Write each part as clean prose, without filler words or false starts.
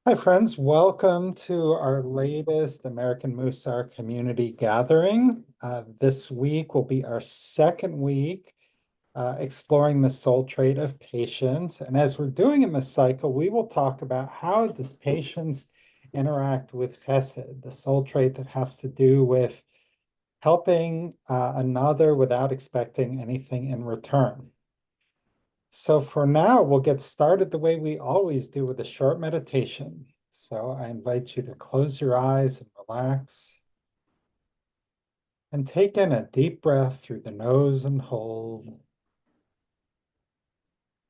Hi, friends. Welcome to our latest American Mussar community gathering. This week will be our second week exploring the soul trait of patience. And as we're doing in this cycle, we will talk about how does patience interact with chesed, the soul trait that has to do with helping another without expecting anything in return. So for now, we'll get started the way we always do with a short meditation. So I invite you to close your eyes and relax and take in a deep breath through the nose and hold,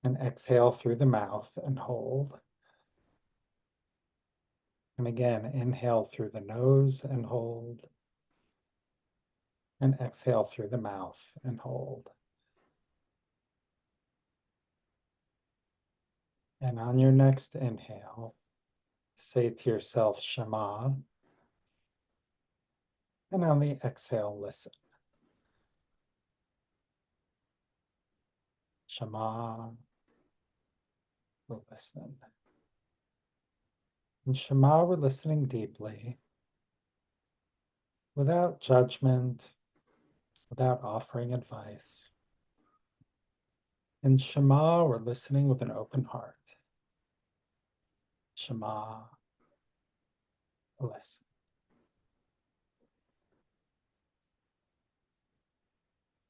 and exhale through the mouth and hold. And again, inhale through the nose and hold, and exhale through the mouth and hold. And on your next inhale, say to yourself, Shema. And on the exhale, listen. Shema, we'll listen. In Shema, we're listening deeply, without judgment, without offering advice. In Shema, we're listening with an open heart. Shema, listen.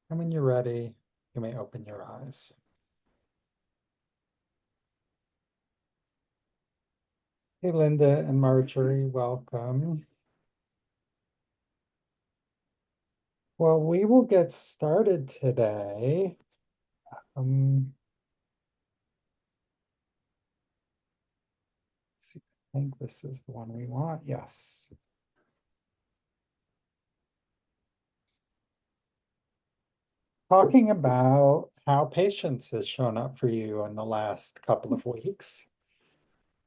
And when you're ready, you may open your eyes. Hey, Linda and Marjorie, welcome. Well, we will get started today. Um, let's see, I think this is the one we want. Yes. Talking about how patience has shown up for you in the last couple of weeks.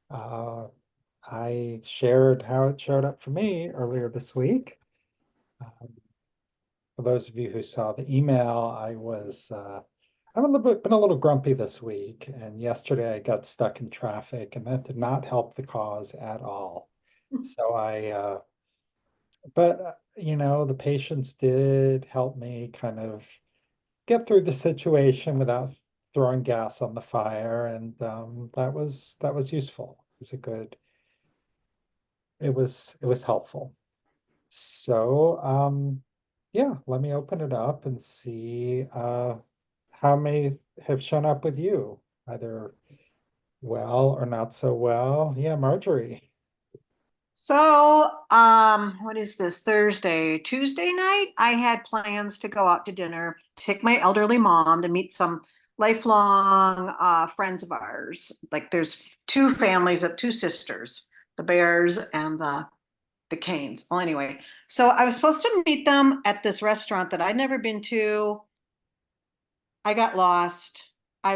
Uh, I shared how it showed up for me earlier this week. Um, for those of you who saw the email, I've been a little grumpy this week, and yesterday I got stuck in traffic, and that did not help the cause at all. So the patience did help me kind of get through the situation without throwing gas on the fire, and that was useful. It was helpful. So yeah, let me open it up and see how may have shown up with you, either well or not so well. Yeah, Marjorie. What is this, Thursday? Tuesday night, I had plans to go out to dinner, take my elderly mom to meet some lifelong friends of ours. Like there's two families of two sisters, the Bears and the Canes. Well, anyway, so I was supposed to meet them at this restaurant that I'd never been to. I got lost. I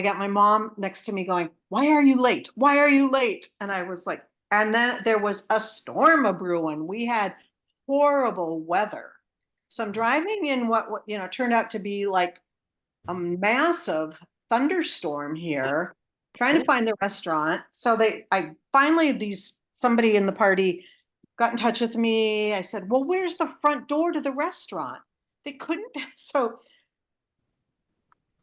got my mom next to me going, "Why are you late? Why are you late?" And I was like, and then there was a storm a brewing. We had horrible weather. So I'm driving in what turned out to be like a massive thunderstorm here, trying to find the restaurant. I finally, somebody in the party got in touch with me. I said, "Well, where's the front door to the restaurant?" They couldn't. So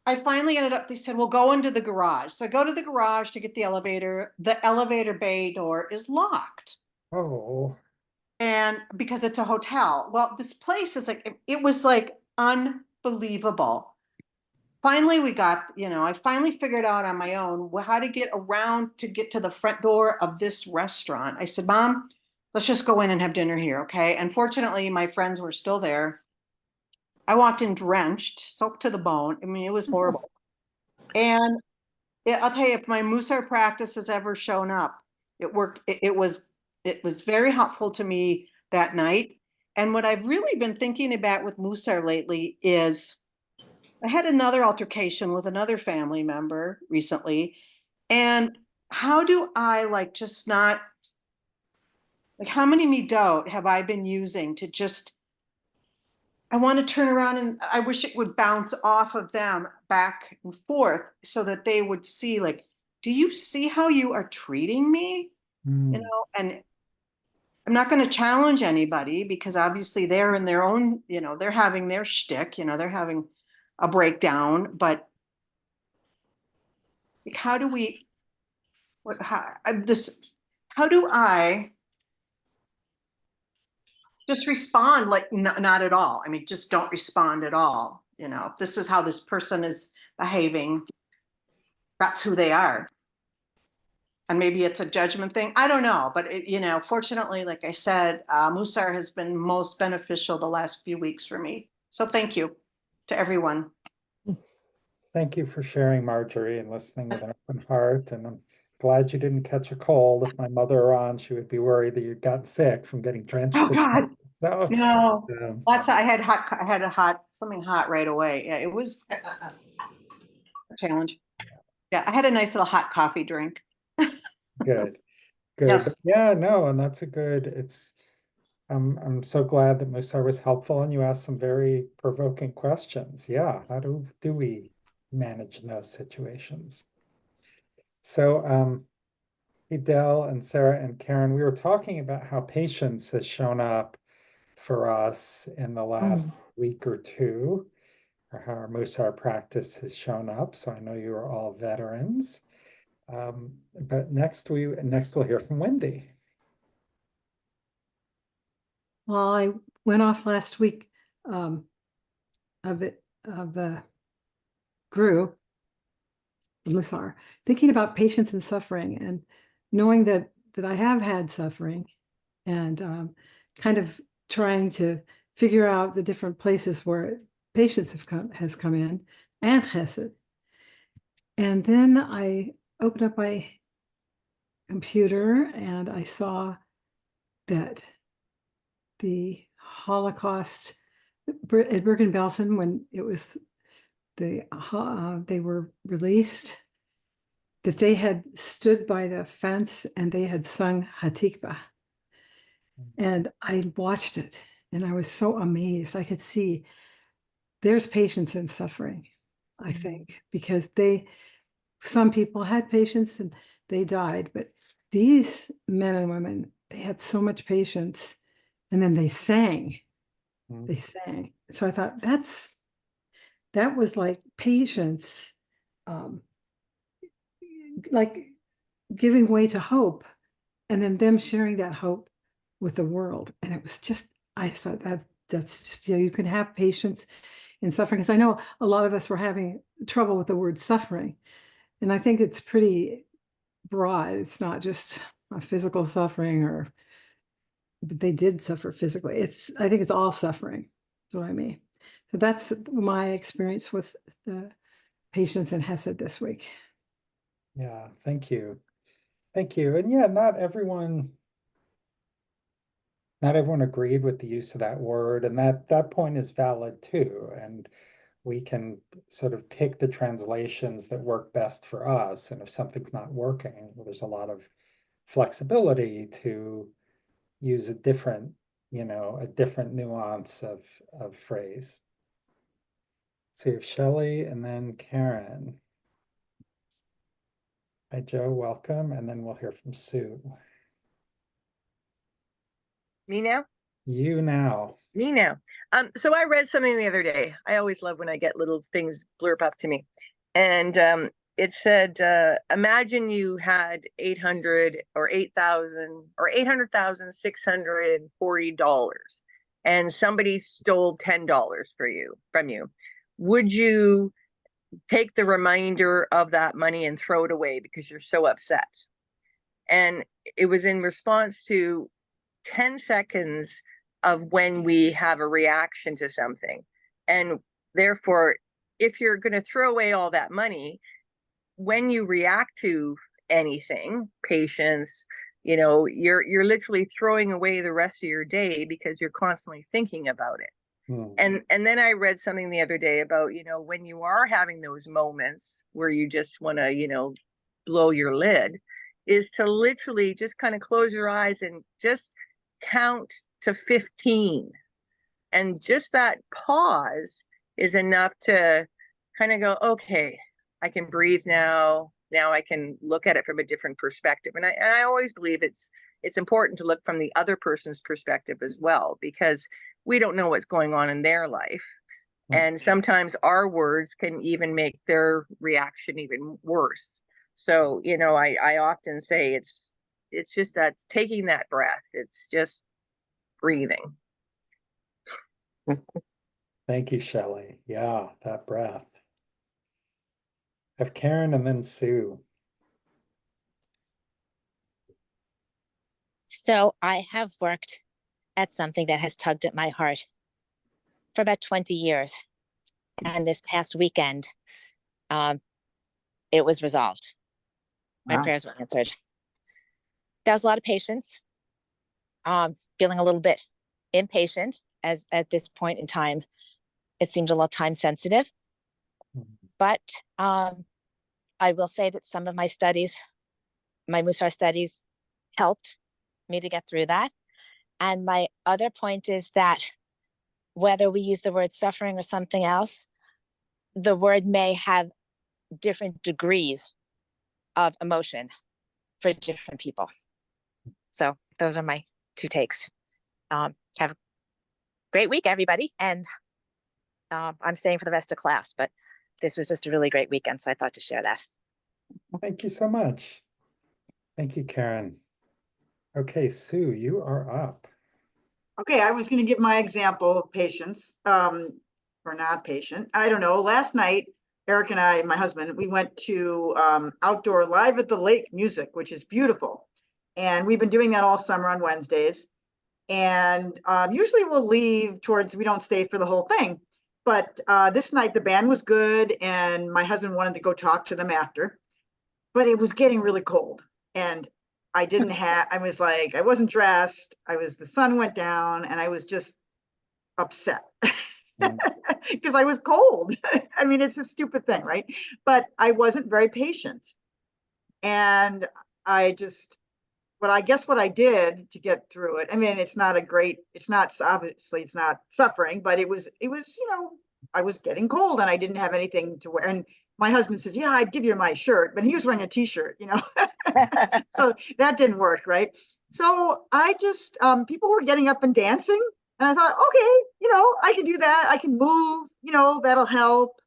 I finally ended up, they said, "Well, go into the garage." So I go to the garage to get the elevator. The elevator bay door is locked. Oh, And because it's a hotel. Well, this place is like, it was like unbelievable. Finally, I finally figured out on my own how to get around to get to the front door of this restaurant. I said, "Mom, let's just go in and have dinner here, okay?" And fortunately, my friends were still there. I walked in drenched, soaked to the bone. I mean, it was horrible. And yeah, I'll tell you, if my Musar practice has ever shown up, it worked. It was very helpful to me that night. And what I've really been thinking about with Musar lately is I had another altercation with another family member recently. And how do I like just not like how many midot have I been using to just I want to turn around and I wish it would bounce off of them back and forth so that they would see like do you see how you are treating me? You Mm, know, and I'm not going to challenge anybody because obviously they're in their own, they're having their shtick, they're having a breakdown. But how do we, what, how do I just respond like not at all? I mean, just don't respond at all. If this is how this person is behaving, that's who they are. And maybe it's a judgment thing. I don't know. But, fortunately, like I said, Mussar has been most beneficial the last few weeks for me. So thank you to everyone. thank you for sharing, Marjorie, and listening with an open heart. And I'm glad you didn't catch a cold. If my mother were on, she would be worried that you'd gotten sick from getting drenched Oh in God, it. So, no. um, I had a hot, something hot right away. Yeah, it was a challenge. Yeah, I had a nice little hot coffee drink. good, good. But Yes. yeah, no, and that's a good, I'm so glad that Mussar was helpful and you asked some very provoking questions. Yeah, how do we manage in those situations? So, Edel and Sarah and Karen, we were talking about how patience has shown up for us in the last week or two, or how our Mussar practice has shown up. So I know you are all veterans. But next we'll hear from Wendy. Well, I went off last week of the GRU, the Mussar, thinking about patience and suffering, and knowing that I have had suffering, and kind of trying to figure out the different places where patience has come in, and chesed. And then I opened up my computer and I saw that the Holocaust at Bergen-Belsen, when it was they were released, that they had stood by the fence and they had sung Hatikva. And I watched it and I was so amazed. I could see there's patience in suffering, I think, because some people had patience and they died, but these men and women, they had so much patience, and then they sang. Mm, They sang. So I thought that was like patience, um, like giving way to hope, and then them sharing that hope with the world. And it was just, I thought that's just, you can have patience in suffering. Because I know a lot of us were having trouble with the word suffering. And I think it's pretty broad. It's not just a physical suffering, but they did suffer physically. I think it's all suffering. That's what I mean. So that's my experience with the patience and Hesed this week. yeah, thank you. Thank you. And yeah, not everyone agreed with the use of that word, and that point is valid too. And we can sort of pick the translations that work best for us. And if something's not working, well, there's a lot of flexibility to use a different nuance of phrase. So you have Shelley and then Karen. Hi, Joe, welcome. And then we'll hear from Sue. Me now? You now. Me now. So I read something the other day. I always love when I get little things blurb up to me. And it said, imagine you had 800 or 8,000 or $800,640 and somebody stole $10 from you. Would you take the remainder of that money and throw it away because you're so upset? And it was in response to 10 seconds of when we have a reaction to something. And therefore, if you're going to throw away all that money, when you react to anything, patience, you're literally throwing away the rest of your day because you're constantly thinking about it. And then I read something the other day about, when you are having those moments where you just want to, blow your lid, is to literally just kind of close your eyes and just count to 15. And just that pause is enough to kind of go, okay, I can breathe now. now I can look at it from a different perspective. And I always believe it's important to look from the other person's perspective as well, because we don't know what's going on in their life. And sometimes our words can even make their reaction even worse. So, I often say it's just that taking that breath. It's just breathing. Thank you, Shelley. Yeah, that breath. I have Karen and then Sue. So I have worked at something that has tugged at my heart for about 20 years. And this past weekend, it was resolved. My prayers were answered. That was a lot of patience, feeling a little bit impatient as at this point in time, it seemed a little time sensitive. But I will say that some of my studies, my Mussar studies, helped me to get through that. And my other point is that whether we use the word suffering or something else, the word may have different degrees of emotion for different people. So those are my two takes. Have a great week, everybody. And I'm staying for the rest of class, but this was just a really great weekend, so I thought to share that. Thank you so much. Thank you, Karen. Okay, Sue, you are up. Okay, I was going to give my example of patience, or not patient. I don't know. Last night, Eric and I, my husband, we went to outdoor live at the lake music, which is beautiful. And we've been doing that all summer on Wednesdays. And usually we'll leave we don't stay for the whole thing. But this night the band was good and my husband wanted to go talk to them after. But it was getting really cold. And I was like, I wasn't dressed. The sun went down and I was just upset because I was cold. I mean, it's a stupid thing, right? But I wasn't very patient. And I guess what I did to get through it, I mean, obviously it's not suffering, but it was, I was getting cold and I didn't have anything to wear. And my husband says, yeah, I'd give you my shirt, but he was wearing a t-shirt, so that didn't work. Right. So I just, people were getting up and dancing and I thought, okay, I can do that. I can move, that'll help.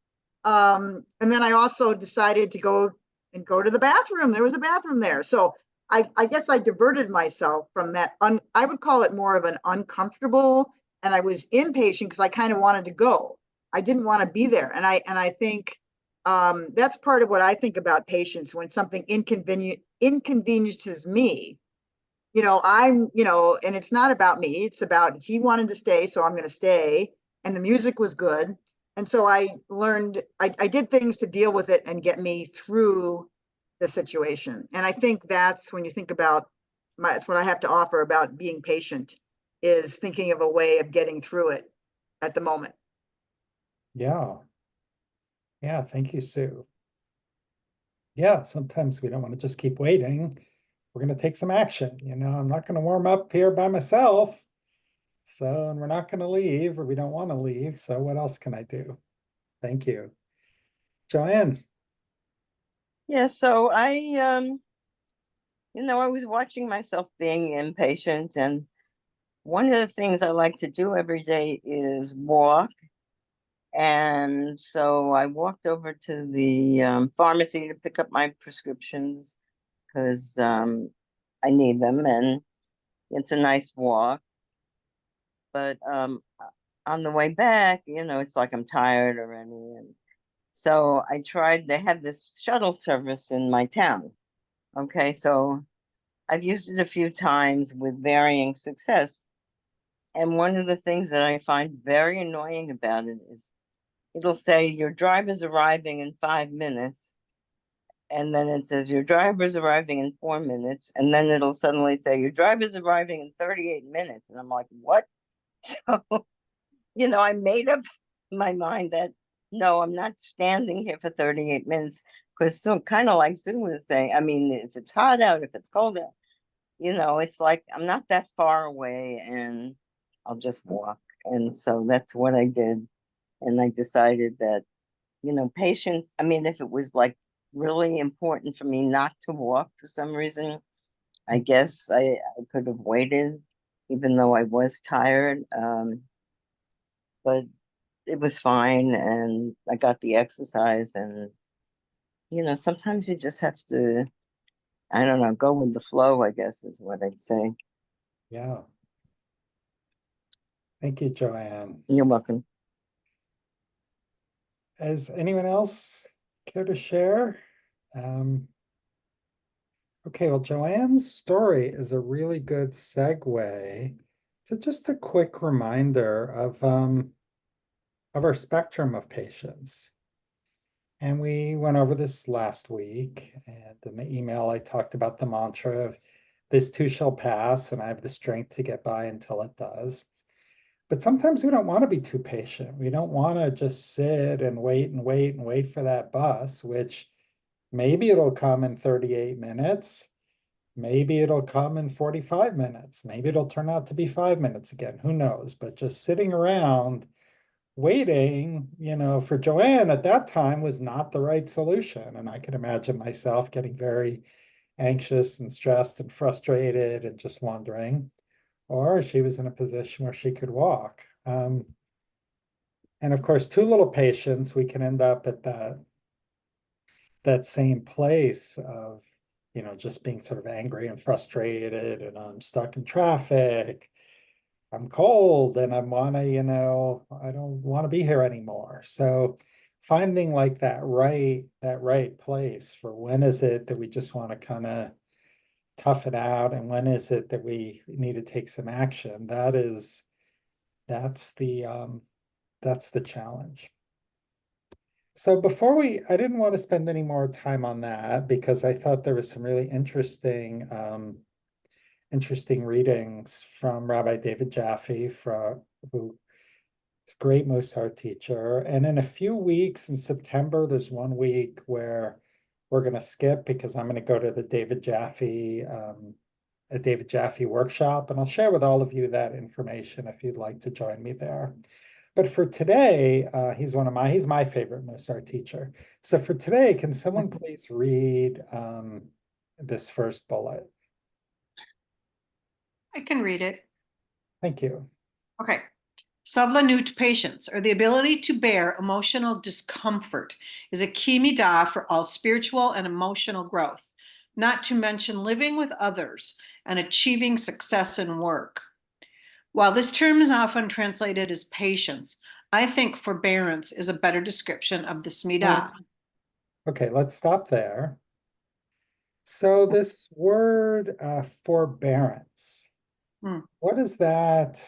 And then I also decided to go to the bathroom. There was a bathroom there. So I guess I diverted myself from that. I would call it more of an uncomfortable, and I was impatient because I kind of wanted to go. I didn't want to be there. And I think that's part of what I think about patience. When something inconveniences me, and it's not about me. It's about he wanted to stay, so I'm going to stay. And the music was good. And so I learned, I did things to deal with it and get me through the situation. And I think that's when you think about that's what I have to offer about being patient, is thinking of a way of getting through it at the moment. Yeah. Yeah, thank you, Sue. Yeah, sometimes we don't want to just keep waiting. We're going to take some action. I'm not going to warm up here by myself. So, and we're not going to leave, or we don't want to leave. So what else can I do? Thank you. Joanne. Yeah, so I was watching myself being impatient, and one of the things I like to do every day is walk. And so I walked over to the pharmacy to pick up my prescriptions because I need them, and it's a nice walk. But on the way back, it's like I'm tired already. And so they have this shuttle service in my town. Okay, so I've used it a few times with varying success. And one of the things that I find very annoying about it is it'll say your driver's arriving in 5 minutes. And then it says your driver's arriving in 4 minutes. And then it'll suddenly say your driver's arriving in 38 minutes. And I'm like, what? So, I made up my mind that no, I'm not standing here for 38 minutes. Because so kind of like Sue was saying, I mean, if it's hot out, if it's cold out, it's like I'm not that far away and I'll just walk. And so that's what I did. And I decided that, patience, I mean, if it was like really important for me not to walk for some reason. I guess I could have waited, even though I was tired. But it was fine, and I got the exercise. And sometimes you just have to, I don't know, go with the flow, I guess is what I'd say. Yeah. Thank you, Joanne. You're welcome. Does anyone else care to share? Okay, well, Joanne's story is a really good segue to just a quick reminder of our spectrum of patients. And we went over this last week, and in the email I talked about the mantra of this too shall pass, and I have the strength to get by until it does. But sometimes we don't want to be too patient. We don't want to just sit and wait and wait and wait for that bus, which maybe it'll come in 38 minutes. Maybe it'll come in 45 minutes. Maybe it'll turn out to be 5 minutes again. Who knows? But just sitting around waiting, for Joanne at that time was not the right solution. And I can imagine myself getting very anxious and stressed and frustrated and just wondering. Or she was in a position where she could walk. And of course, too little patience, we can end up at that same place of, just being sort of angry and frustrated, and I'm stuck in traffic. I'm cold and I want to, I don't want to be here anymore. So finding like that right place for when is it that we just want to kind of tough it out, and when is it that we need to take some action? That's the challenge. So I didn't want to spend any more time on that because I thought there was some really interesting readings from Rabbi David Jaffe, who is a great Mussar teacher. And in a few weeks in September, there's 1 week where we're going to skip because I'm going to go to the a David Jaffe workshop, and I'll share with all of you that information if you'd like to join me there. But for today, he's my favorite Mussar teacher. So for today, can someone please read this first bullet? I can read it. Thank you. Okay. Sublinute patience, or the ability to bear emotional discomfort, is a key midah for all spiritual and emotional growth, not to mention living with others and achieving success in work. While this term is often translated as patience, I think forbearance is a better description of this midah. Okay, let's stop there. So this word forbearance, what does that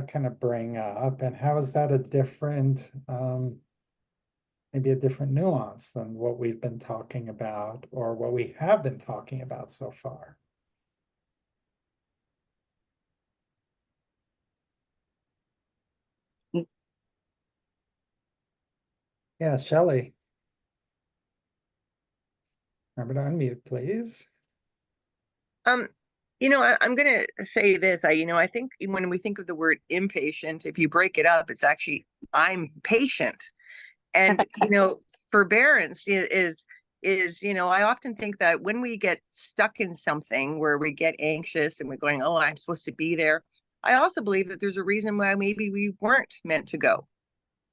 kind of bring up, and how is that maybe a different nuance than what we've been talking about or what we have been talking about so far? Yeah, Shelley. Remember to unmute, please. I'm going to say this. I think when we think of the word impatient, if you break it up, it's actually I'm patient. And forbearance is I often think that when we get stuck in something where we get anxious and we're going, oh, I'm supposed to be there. I also believe that there's a reason why maybe we weren't meant to go.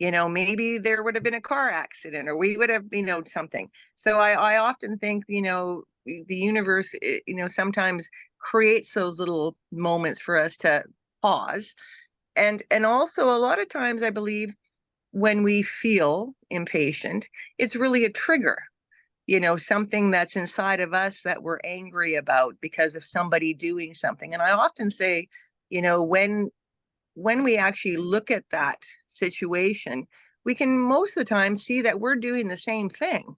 Maybe there would have been a car accident, or we would have, something. So I often think, the universe, sometimes creates those little moments for us to pause. And also a lot of times I believe when we feel impatient, it's really a trigger, something that's inside of us that we're angry about because of somebody doing something. And I often say, when we actually look at that situation, we can most of the time see that we're doing the same thing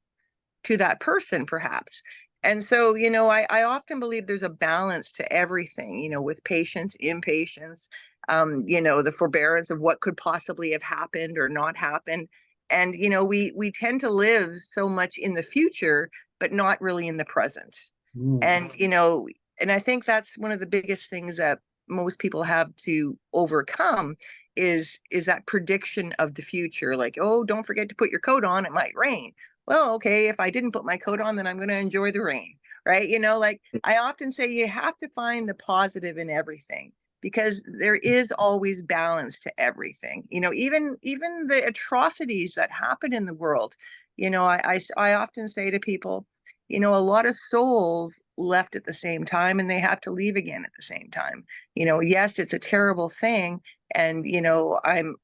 to that person, perhaps. And so, I often believe there's a balance to everything, with patience, impatience, the forbearance of what could possibly have happened or not happened. And, we tend to live so much in the future, but not really in the present. And, and I think that's one of the biggest things that most people have to overcome is that prediction of the future. Like, oh, don't forget to put your coat on, it might rain. well, okay, if I didn't put my coat on, then I'm going to enjoy the rain, right? Like I often say, you have to find the positive in everything, because there is always balance to everything. Even the atrocities that happen in the world. I often say to people, a lot of souls left at the same time, and they have to leave again at the same time. Yes, it's a terrible thing, and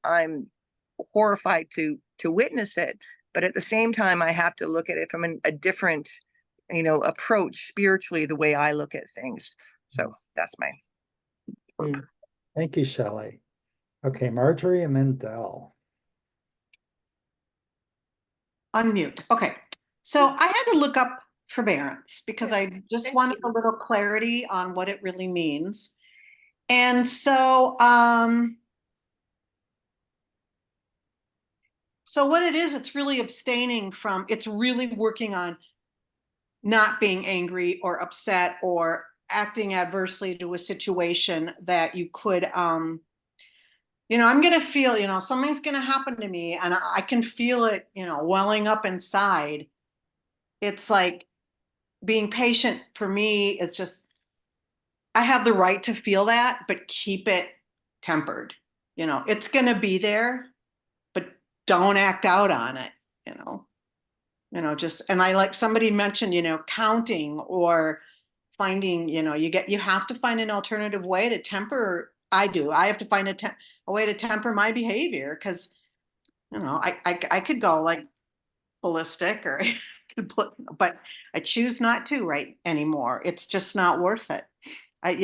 I'm horrified to witness it, but at the same time I have to look at it from a different approach spiritually, the way I look at things. So that's my Thank you, Shelley. Okay, Marjorie and then Dell. Unmute. Okay. So I had to look up forbearance because I just wanted a little clarity on what it really means. And so what it is, it's really abstaining from, it's really working on not being angry or upset or acting adversely to a situation that you could I'm going to feel, something's going to happen to me, and I can feel it, welling up inside. It's like being patient for me is just, I have the right to feel that, but keep it tempered. It's going to be there, but don't act out on it, just, and I, like somebody mentioned, counting or finding, you have to find an alternative way to temper. I have to find a way to temper my behavior, because, I could go like ballistic, or but I choose not to right anymore. It's just not worth it. I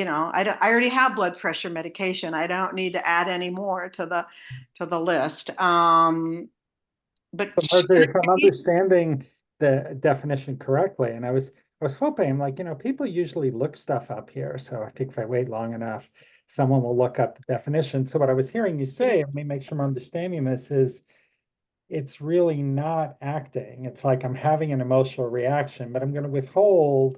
already have blood pressure medication. I don't need to add any more to the list. But So Marjorie, if I'm understanding the definition correctly, and I was hoping, I'm like, people usually look stuff up here. So I think if I wait long enough, someone will look up the definition. So what I was hearing you say, let me make sure I'm understanding this, is it's really not acting. It's like I'm having an emotional reaction, but I'm going to withhold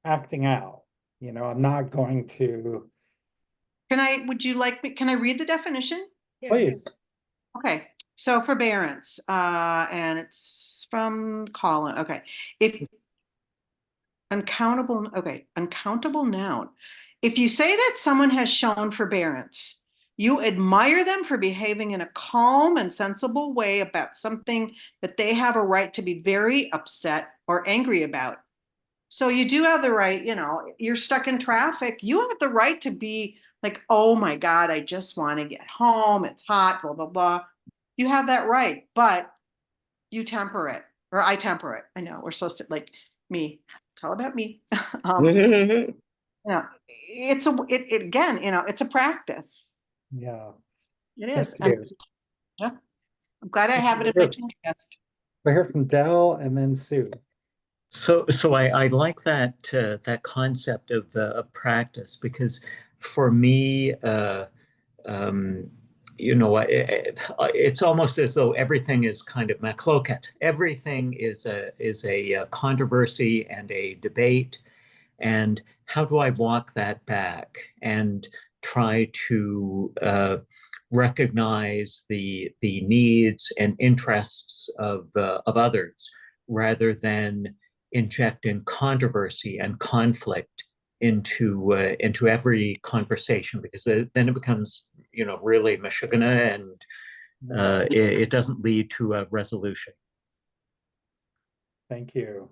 acting out. I'm not going to. would you like me, can I read the definition? Please. Okay, so forbearance, and it's from Colin. Okay, if uncountable noun. If you say that someone has shown forbearance, you admire them for behaving in a calm and sensible way about something that they have a right to be very upset or angry about. So you do have the right, you're stuck in traffic. You have the right to be like, oh my God, I just want to get home. It's hot, blah, blah, blah. You have that right, but you temper it, or I temper it. I know we're supposed to, like, me. It's all about me. Again, it's a practice. Yeah. It is. Thank you. Yeah, I'm glad I have it in my chest. We'll hear from Dell and then Sue. So I like that concept of practice, because for me, it's almost as though everything is kind of machloket. Everything is a controversy and a debate. And how do I walk that back and try to recognize the needs and interests of others, rather than injecting controversy and conflict into every conversation, because then it becomes really mashugana, and it doesn't lead to a resolution. Thank you.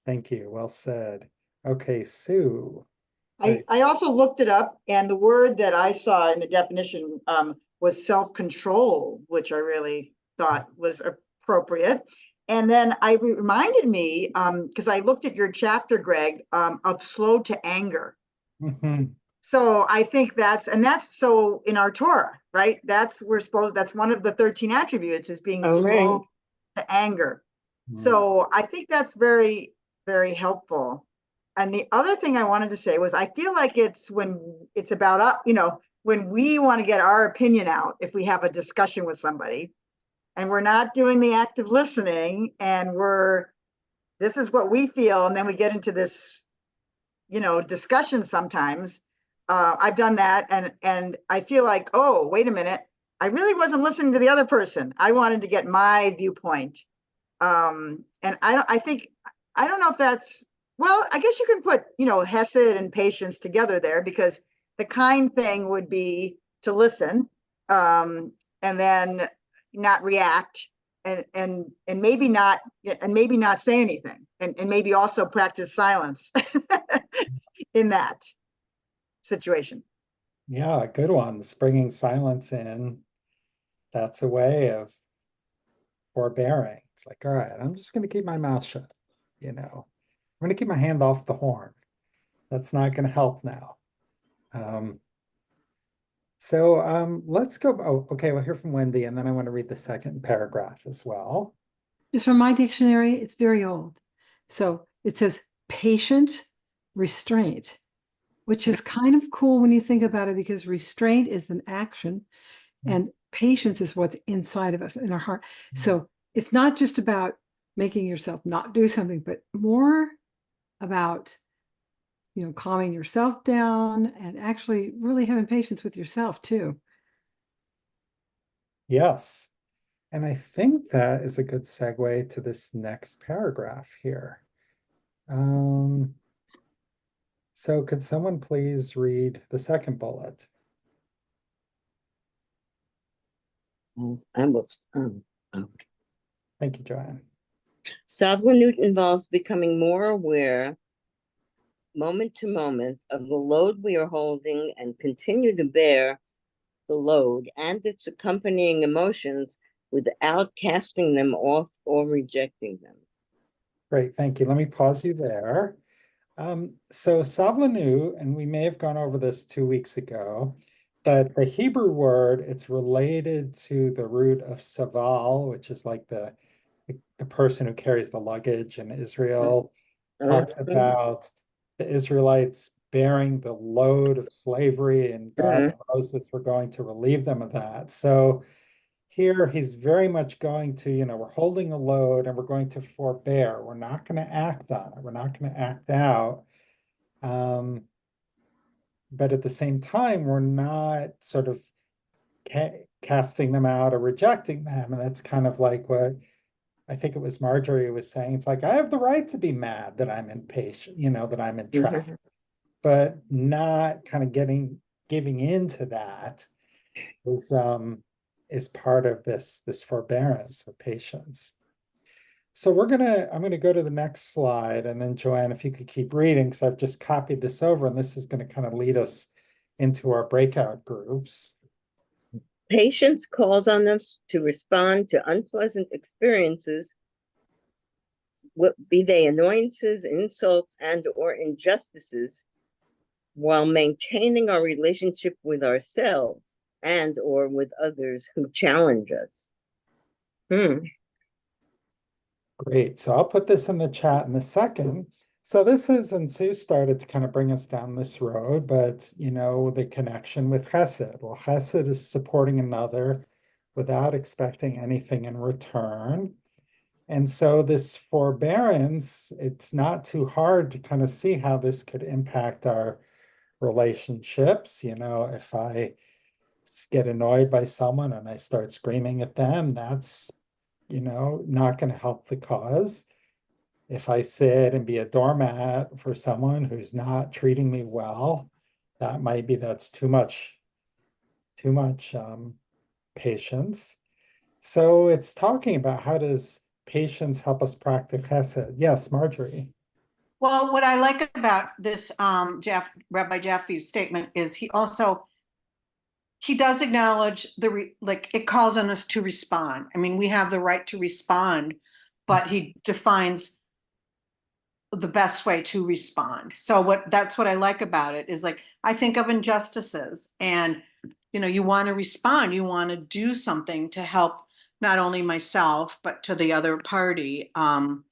Thank you. Well said. Okay, Sue. I also looked it up, and the word that I saw in the definition was self-control, which I really thought was appropriate. And then it reminded me, because I looked at your chapter, Greg, of slow to anger. Mm-hmm. So I think that's so in our Torah, right? That's one of the 13 attributes, is being slow to anger. So I think that's very, very helpful. And the other thing I wanted to say was, I feel like it's when it's about, when we want to get our opinion out, if we have a discussion with somebody and we're not doing the active listening, and this is what we feel, and then we get into this, discussion sometimes. I've done that, and I feel like, oh, wait a minute, I really wasn't listening to the other person. I wanted to get my viewpoint And I don't know if that's, well, I guess you can put, Hesed and patience together there, because the kind thing would be to listen, and then not react, and maybe not say anything, and maybe also practice silence in that situation. Yeah, good ones. Bringing silence in. That's a way of forbearing. It's like, all right, I'm just going to keep my mouth shut. I'm going to keep my hand off the horn. That's not going to help now. Let's go. Oh, okay. We'll hear from Wendy, and then I want to read the second paragraph as well. Just from my dictionary, it's very old. So it says patient restraint, which is kind of cool when you think about it, because restraint is an action and patience is what's inside of us in our heart. So it's not just about making yourself not do something, but more about, calming yourself down and actually really having patience with yourself too. Yes. And I think that is a good segue to this next paragraph here. So could someone please read the second bullet? I was, Thank you, Joanne. Savlanut involves becoming more aware, moment to moment, of the load we are holding and continue to bear the load and its accompanying emotions without casting them off or rejecting them. Great, thank you. Let me pause you there. So Savlanu, and we may have gone over this 2 weeks ago, but the Hebrew word, it's related to the root of saval, which is like the person who carries the luggage in Israel. Talks about the Israelites bearing the load of slavery, and God and Moses were going to relieve them of that. So here he's very much going to, we're holding a load and we're going to forbear. We're not going to act on it. We're not going to act out. But at the same time, we're not sort of casting them out or rejecting them. And that's kind of like what I think it was Marjorie was saying. It's like, I have the right to be mad that I'm impatient, that I'm in traffic, but not kind of giving into that is part of this forbearance or patience. So I'm gonna go to the next slide, and then Joanne, if you could keep reading, because I've just copied this over, and this is going to kind of lead us into our breakout groups. Patience calls on us to respond to unpleasant experiences, be they annoyances, insults, and or injustices, while maintaining our relationship with ourselves and or with others who challenge us. Great. So I'll put this in the chat in a second. So this is, and Sue started to kind of bring us down this road, but the connection with chesed. Well, chesed is supporting another without expecting anything in return. And so this forbearance, it's not too hard to kind of see how this could impact our relationships. If I get annoyed by someone and I start screaming at them, that's, not going to help the cause. If I sit and be a doormat for someone who's not treating me well, that's too much patience. So it's talking about, how does patience help us practice chesed? Yes, Marjorie. Well, what I like about this Rabbi Jaffe's statement is he does acknowledge it calls on us to respond. I mean, we have the right to respond, but he defines the best way to respond. So that's what I like about it is, like, I think of injustices, and you want to respond, you want to do something to help not only myself but to the other party. And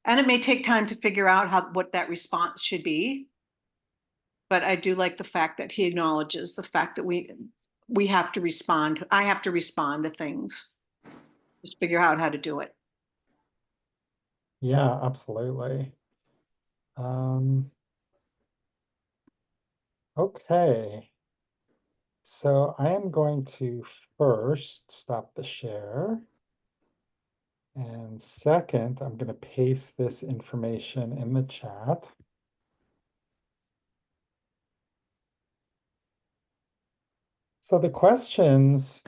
it may take time to figure out what that response should be. But I do like the fact that he acknowledges the fact that we have to respond. I have to respond to things. Just figure out how to do it. Yeah, absolutely. Okay. So I am going to first stop the share. And second, I'm going to paste this information in the chat. So the questions,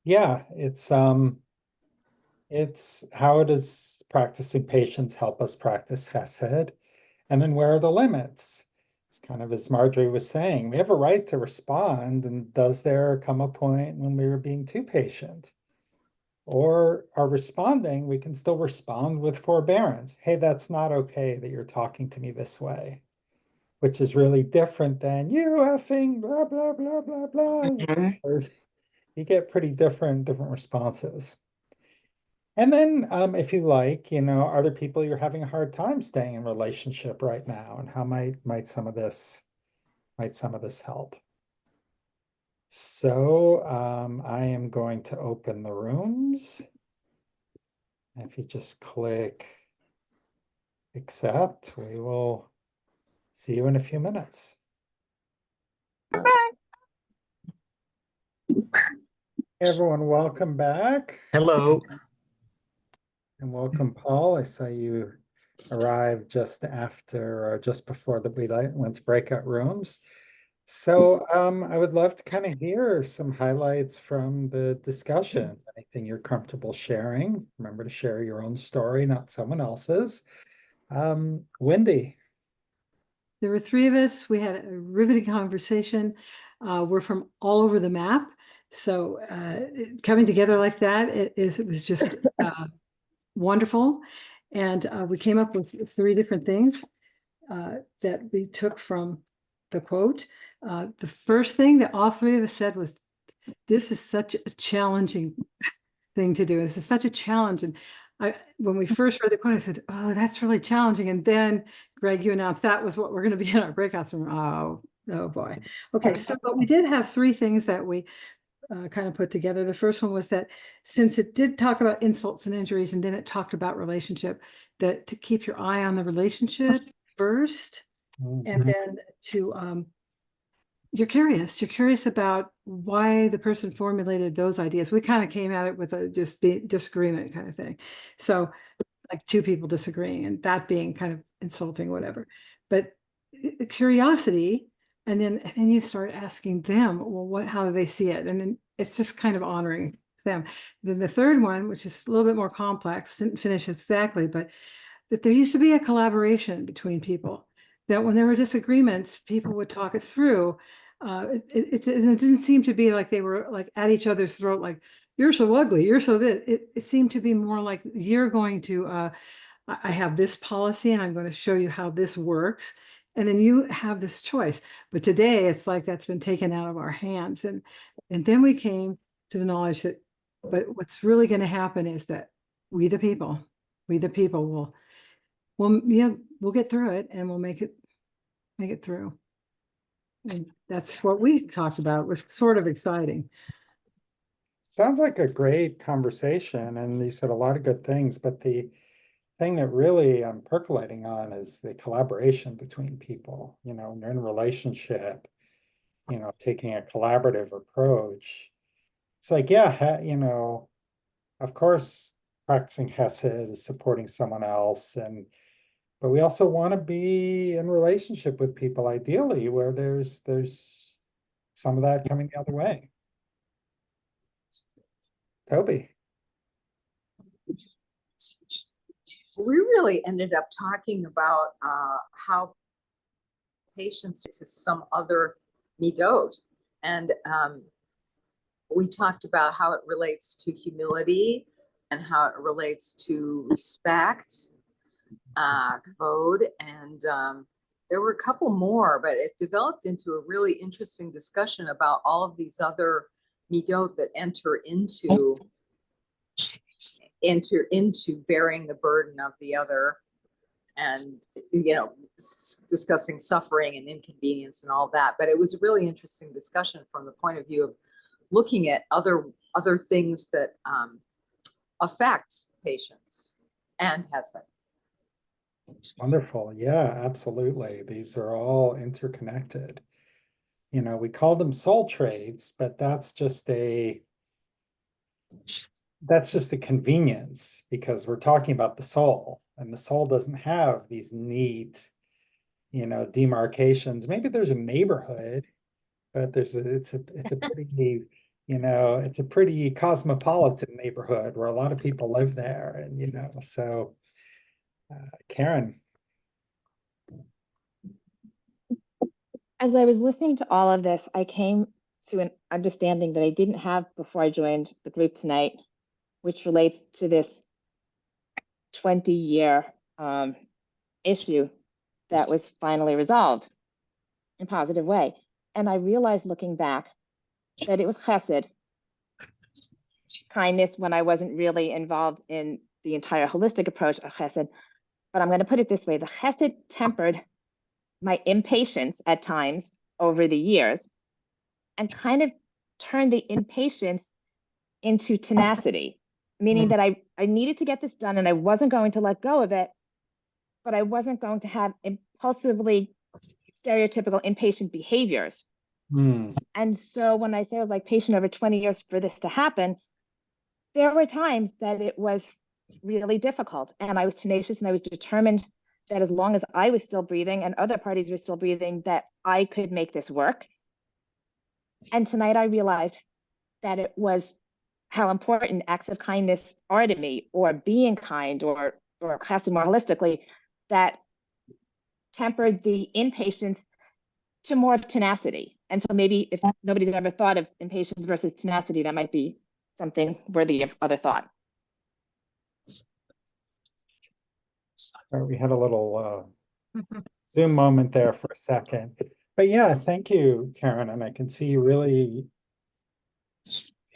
yeah, it's how does practicing patience help us practice Chesed? And then where are the limits? It's kind of as Marjorie was saying, we have a right to respond, and does there come a point when we were being too patient? Or are responding, we can still respond with forbearance. Hey, that's not okay that you're talking to me this way, which is really different than you effing blah, blah, blah, blah, blah. Mhm. You get pretty different responses. And then if you like, are there people you're having a hard time staying in relationship right now? And how might some of this help? So I am going to open the rooms. If you just click accept, we will see you in a few minutes. Hey everyone, welcome back. Hello. And welcome, Paul. I saw you arrive just after or just before we went to breakout rooms. So I would love to kind of hear some highlights from the discussion. Anything you're comfortable sharing. Remember to share your own story, not someone else's. Wendy. There were three of us. We had a riveting conversation. We're from all over the map. So coming together like that, it was just wonderful. And we came up with three different things that we took from the quote. The first thing that all three of us said was, this is such a challenging thing to do. This is such a challenge. And when we first read the quote, I said, oh, that's really challenging. And then, Greg, you announced that was what we're going to be in our breakouts room. Oh boy. Okay, so but we did have three things that we kind of put together. The first one was that since it did talk about insults and injuries, and then it talked about relationship, that to keep your eye on the relationship first, and then to you're curious about why the person formulated those ideas. We kind of came at it with a disagreement kind of thing. So like two people disagreeing and that being kind of insulting, whatever. But curiosity, and then you start asking them, well, how do they see it? And then it's just kind of honoring them. Then the third one, which is a little bit more complex, didn't finish exactly, but that there used to be a collaboration between people, that when there were disagreements, people would talk it through. It didn't seem to be like they were like at each other's throat, like, you're so ugly, you're so this. It seemed to be more like, you're going to, I have this policy and I'm going to show you how this works. And then you have this choice. But today it's like that's been taken out of our hands. And then we came to the knowledge that, but what's really going to happen is that we the people we'll get through it and we'll make it through. And that's what we talked about. It was sort of exciting. Sounds like a great conversation, and you said a lot of good things, but the thing that really I'm percolating on is the collaboration between people, when you're in a relationship, taking a collaborative approach. It's like, yeah, of course, practicing Hesed is supporting someone else, but we also want to be in relationship with people, ideally, where there's some of that coming the other way. Toby. We really ended up talking about how patience is some other midot. And we talked about how it relates to humility and how it relates to respect, kavod, and there were a couple more, but it developed into a really interesting discussion about all of these other midot that enter into bearing the burden of the other, and discussing suffering and inconvenience and all that. But it was a really interesting discussion from the point of view of looking at other things that affect patients and Hesed. Wonderful. Yeah, absolutely. These are all interconnected. We call them soul traits, but that's just that's just a convenience because we're talking about the soul, and the soul doesn't have these neat, demarcations. Maybe there's a neighborhood, but it's a pretty, it's a pretty cosmopolitan neighborhood where a lot of people live there, and so Karen. As I was listening to all of this, I came to an understanding that I didn't have before I joined the group tonight, which relates to this 20-year issue that was finally resolved in a positive way. And I realized looking back that it was chesed, kindness, when I wasn't really involved in the entire holistic approach of chesed. But I'm going to put it this way: the chesed tempered my impatience at times over the years and kind of turned the impatience into tenacity, meaning that I needed to get this done and I wasn't going to let go of it, but I wasn't going to have impulsively stereotypical impatient behaviors. And so when I say I was like patient over 20 years for this to happen, there were times that it was really difficult, and I was tenacious and I was determined that as long as I was still breathing and other parties were still breathing, that I could make this work. And tonight I realized that it was how important acts of kindness are to me, or being kind, or casting more holistically, that tempered the impatience to more of tenacity. And so maybe if nobody's ever thought of impatience versus tenacity, that might be something worthy of other thought. We had a little Zoom moment there for a second. But yeah, thank you, Karen. And I can see you really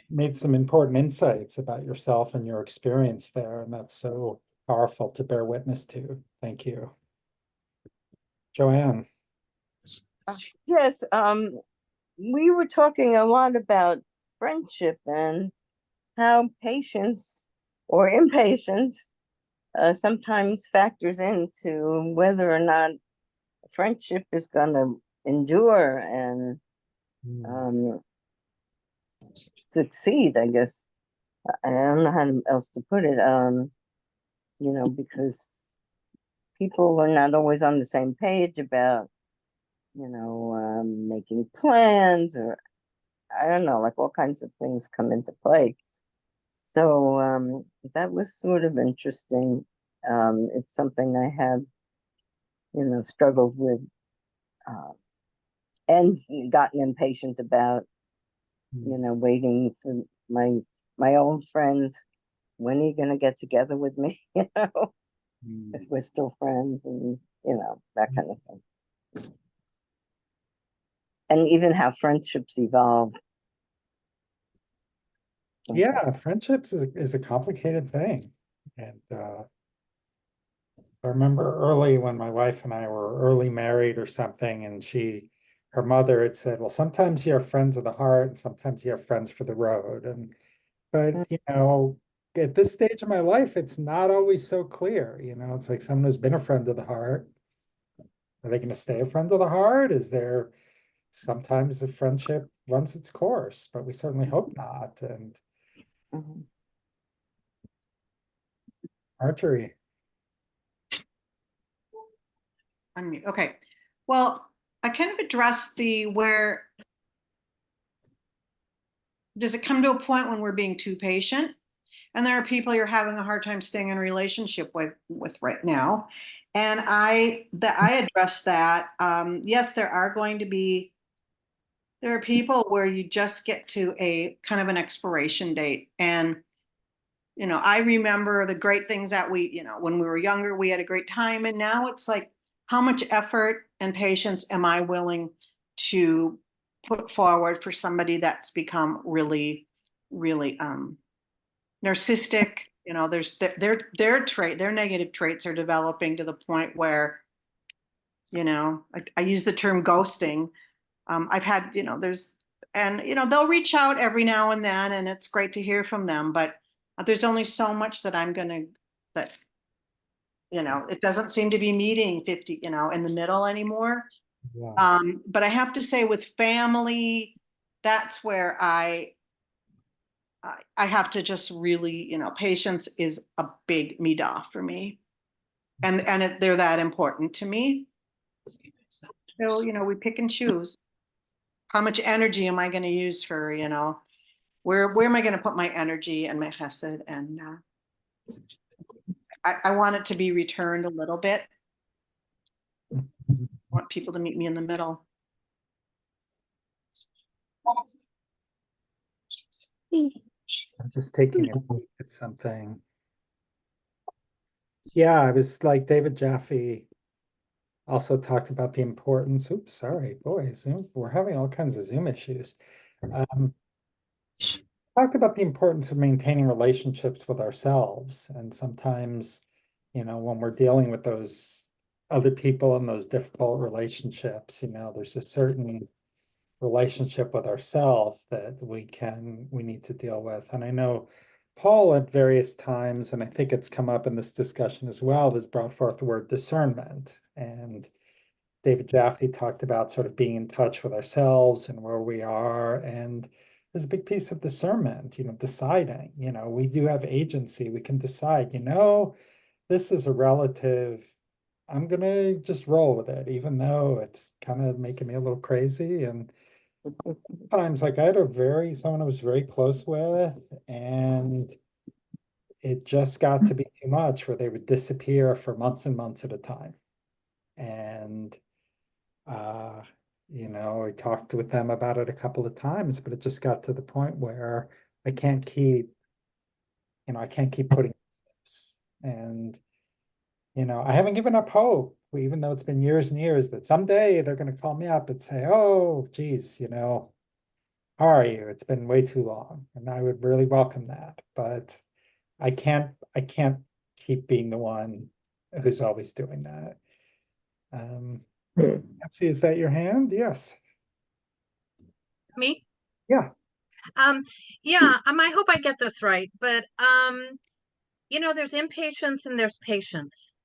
made some important insights about yourself and your experience there. And that's so powerful to bear witness to. Thank you. Joanne. Yes, we were talking a lot about friendship and how patience or impatience sometimes factors into whether or not friendship is going to endure and succeed, I guess. I don't know how else to put it, because people are not always on the same page about, making plans, or I don't know, like all kinds of things come into play. So that was sort of interesting. It's something I have, struggled with and gotten impatient about, waiting for my old friends. When are you going to get together with me? If we're still friends, and that kind of thing. And even how friendships evolve. Yeah, friendships is a complicated thing. And I remember early when my wife and I were early married or something, and her mother had said, well, sometimes you have friends of the heart and sometimes you have friends for the road. But at this stage of my life, it's not always so clear. It's like someone who's been a friend of the heart. Are they going to stay a friend of the heart? Is there sometimes the friendship runs its course, but we certainly hope not. And Marjorie. Okay. Well, I kind of addressed where does it come to a point when we're being too patient? And there are people you're having a hard time staying in a relationship with right now. And I addressed that. Yes, there are people where you just get to a kind of an expiration date. And, I remember the great things that when we were younger, we had a great time. And now it's like, how much effort and patience am I willing to put forward for somebody that's become really, really narcissistic? There's their negative traits are developing to the point where, I use the term ghosting. I've had, they'll reach out every now and then, and it's great to hear from them, but there's only so much that it doesn't seem to be meeting 50, in the middle anymore. Yeah. But I have to say with family, that's where I have to just really, patience is a big midah for me. And they're that important to me. So, we pick and choose. How much energy am I going to use for, where am I going to put my energy and my chesed? And I want it to be returned a little bit. I want people to meet me in the middle. I'm just taking a peek at something. Yeah, I was like David Jaffe also talked about the importance. Oops, sorry, boy, Zoom. We're having all kinds of Zoom issues. Talked about the importance of maintaining relationships with ourselves, and sometimes, when we're dealing with those other people in those difficult relationships, there's a certain relationship with ourselves that we need to deal with. And I know Paul at various times, and I think it's come up in this discussion as well, has brought forth the word discernment. And David Jaffe talked about sort of being in touch with ourselves and where we are. And there's a big piece of discernment, deciding, we do have agency. We can decide, this is a relative. I'm going to just roll with it, even though it's kind of making me a little crazy. And times, like I had someone I was very close with, and it just got to be too much where they would disappear for months and months at a time. And, I talked with them about it a couple of times, but it just got to the point where I can't keep putting this. And, I haven't given up hope, even though it's been years and years, that someday they're going to call me up and say, oh, geez, how are you? It's been way too long. And I would really welcome that. But I can't keep being the one who's always doing that. Nancy, is that your hand? Yes. Me? Yeah. Yeah, I hope I get this right, but there's impatience and there's patience.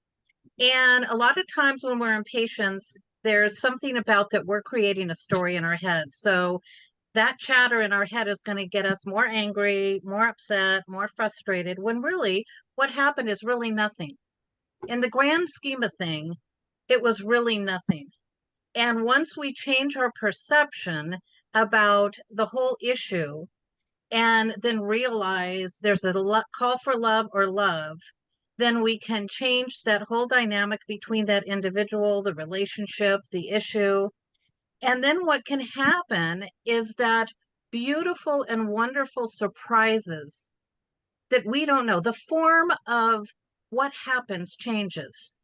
And a lot of times when we're impatient, there's something about that we're creating a story in our head. So that chatter in our head is going to get us more angry, more upset, more frustrated, when really what happened is really nothing. In the grand scheme of thing, it was really nothing. And once we change our perception about the whole issue and then realize there's a call for love or love, then we can change that whole dynamic between that individual, the relationship, the issue. And then what can happen is that beautiful and wonderful surprises that we don't know. The form of what happens changes.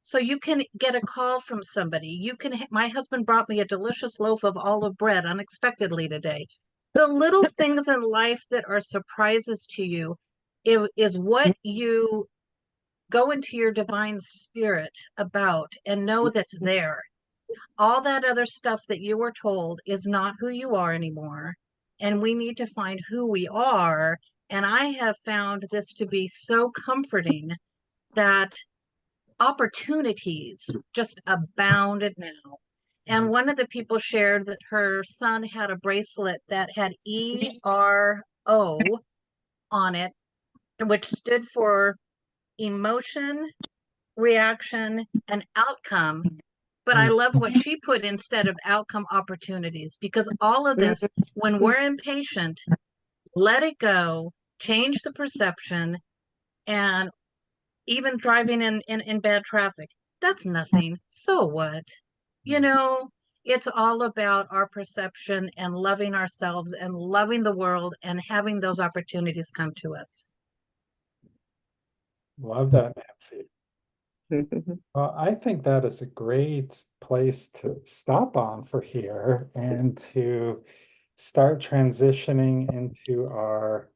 So you can get a call from somebody. My husband brought me a delicious loaf of olive bread unexpectedly today. The little things in life that are surprises to you is what you go into your divine spirit about and know that's there. All that other stuff that you were told is not who you are anymore. And we need to find who we are. And I have found this to be so comforting that opportunities just abounded now. And one of the people shared that her son had a bracelet that had ERO on it, which stood for emotion, reaction, and outcome. But I love what she put instead of outcome, opportunities, because all of this, when we're impatient, let it go, change the perception, and even driving in bad traffic, that's nothing. So what? It's all about our perception and loving ourselves and loving the world and having those opportunities come to us. Love that, Nancy. Well, I think that is a great place to stop on for here and to start transitioning into our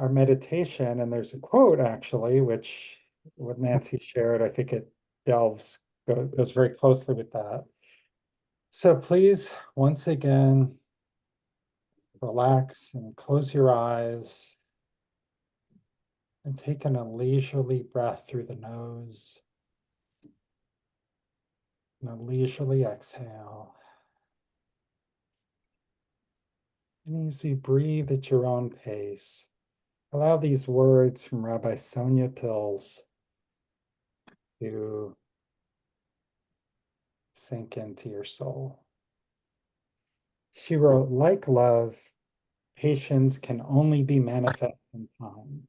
meditation. And there's a quote actually, which what Nancy shared, I think it goes very closely with that. So please, once again, relax and close your eyes and take in a leisurely breath through the nose and a leisurely exhale. And as you breathe at your own pace, allow these words from Rabbi Sonia Pills to sink into your soul. She wrote, like love, patience can only be manifest in time.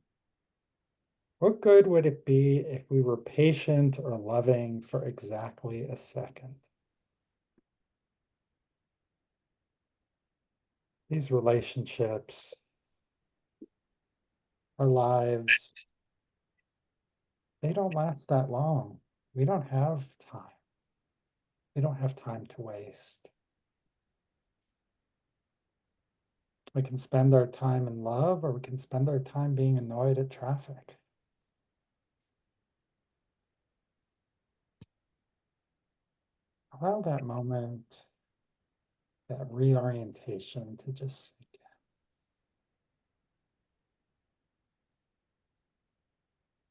What good would it be if we were patient or loving for exactly a second? These relationships, our lives, they don't last that long. We don't have time. We don't have time to waste. We can spend our time in love, or we can spend our time being annoyed at traffic. Allow that moment, that reorientation to just sink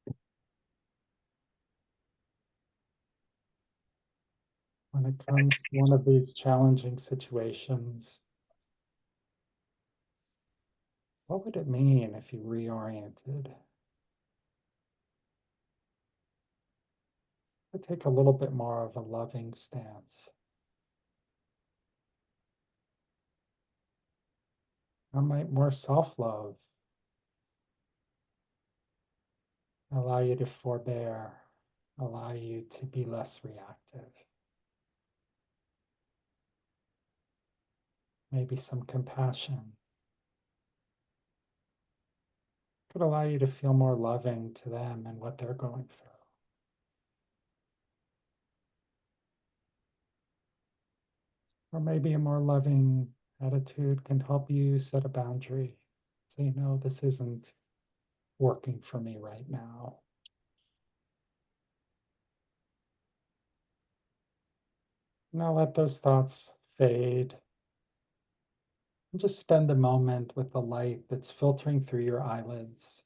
in. When it comes to one of these challenging situations, what would it mean if you reoriented? To take a little bit more of a loving stance. Or might more self-love allow you to forbear, allow you to be less reactive. Maybe some compassion could allow you to feel more loving to them and what they're going through. Or maybe a more loving attitude can help you set a boundary. So, you know, this isn't working for me right now. Now let those thoughts fade. And just spend a moment with the light that's filtering through your eyelids.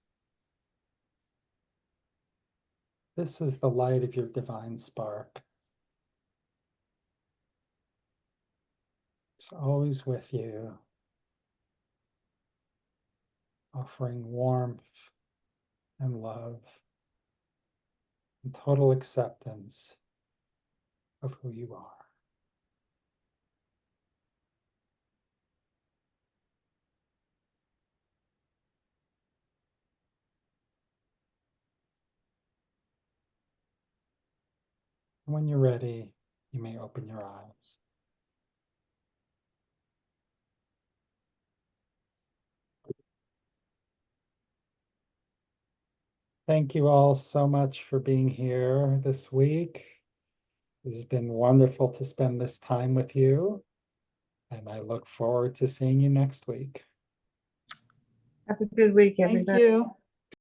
This is the light of your divine spark. It's always with you, offering warmth and love and total acceptance of who you are. When you're ready, you may open your eyes. Thank you all so much for being here this week. It has been wonderful to spend this time with you, and I look forward to seeing you next week. Have a good week, Thank everybody. you.